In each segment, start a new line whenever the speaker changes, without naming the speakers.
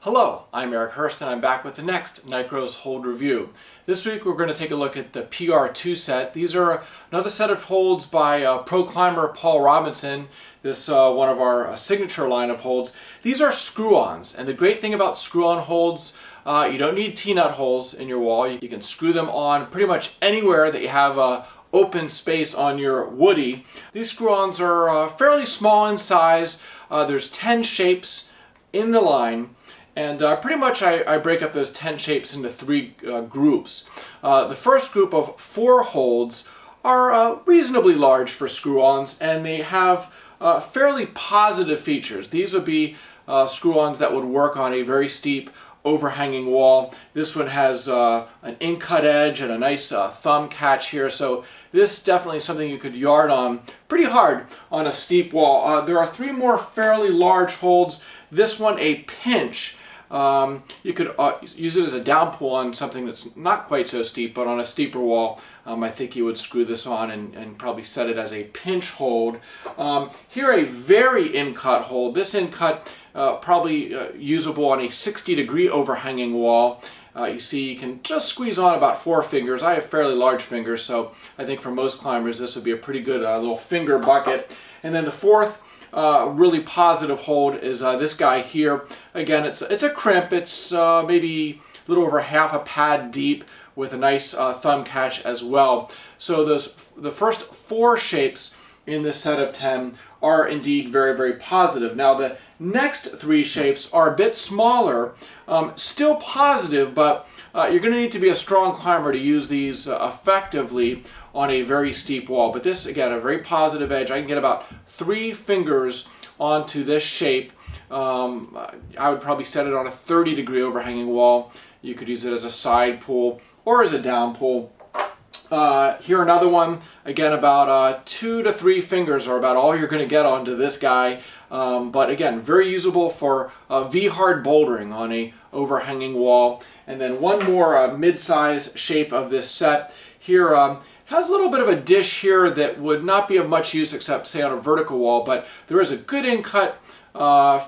Hello, I'm Eric Hurst and I'm back with the next NICROS hold review. This week we're going to take a look at the PR2 set. These are another set of holds by pro climber Paul Robinson. This one of our signature line of holds. These are screw-ons, and the great thing about screw-on holds, you don't need T-nut holes in your wall. You can screw them on pretty much anywhere that you have open space on your woody. These screw-ons are fairly small in size. There's 10 shapes in the line. And pretty much I break up those 10 shapes into three groups. The first group of 4 holds are reasonably large for screw-ons, and they have fairly positive features. These would be screw-ons that would work on a very steep overhanging wall. This one has an in-cut edge and a nice thumb catch here, so this definitely is something you could yard on pretty hard on a steep wall. There are 3 more fairly large holds. This one a pinch. You could use it as a down pull on something that's not quite so steep, but on a steeper wall, I think you would screw this on and probably set it as a pinch hold. Here a very in-cut hold. This in-cut probably usable on a 60-degree overhanging wall. You see you can just squeeze on about 4 fingers. I have fairly large fingers, so I think for most climbers this would be a pretty good little finger bucket. And then the fourth really positive hold is this guy here. Again, it's a crimp. It's maybe a little over half a pad deep with a nice thumb catch as well. So the first 4 shapes in this set of 10 are indeed very, very positive. Now the next 3 shapes are a bit smaller, still positive, but you're going to need to be a strong climber to use these effectively on a very steep wall. But this, again, a very positive edge. I can get about 3 fingers onto this shape. I would probably set it on a 30-degree overhanging wall. You could use it as a side pull or as a down pull. Here another one, again about 2 to 3 fingers are about all you're going to get onto this guy. But again, very usable for V-hard bouldering on a overhanging wall. And then one more mid-size shape of this set. Here has a little bit of a dish here that would not be of much use except say on a vertical wall, but there is a good in-cut,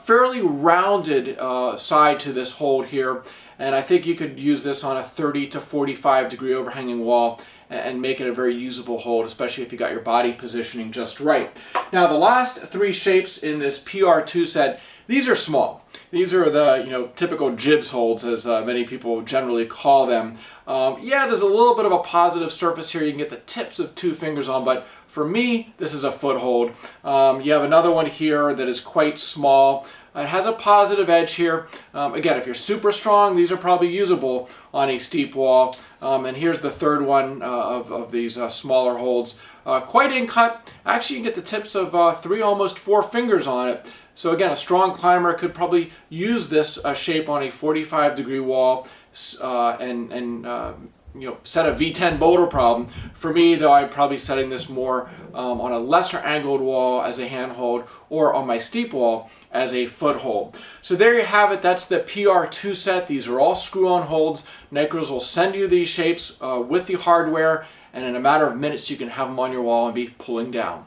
fairly rounded side to this hold here. And I think you could use this on a 30 to 45 degree overhanging wall and make it a very usable hold, especially if you got your body positioning just right. Now the last 3 shapes in this PR2 set, these are small. These are the typical jibs holds, as many people generally call them. Yeah, there's a little bit of a positive surface here. You can get the tips of 2 fingers on, but for me, this is a foothold. You have another one here that is quite small. It has a positive edge here. Again, if you're super strong, these are probably usable on a steep wall. And here's the third one of these smaller holds. Quite in-cut. Actually, you can get the tips of 3, almost 4 fingers on it. So again, a strong climber could probably use this shape on a 45-degree wall and set a V10 boulder problem. For me, though, I'm probably setting this more on a lesser angled wall as a handhold or on my steep wall as a foothold. So there you have it. That's the PR2 set. These are all screw-on holds. NICROS will send you these shapes with the hardware, and in a matter of minutes you can have them on your wall and be pulling down.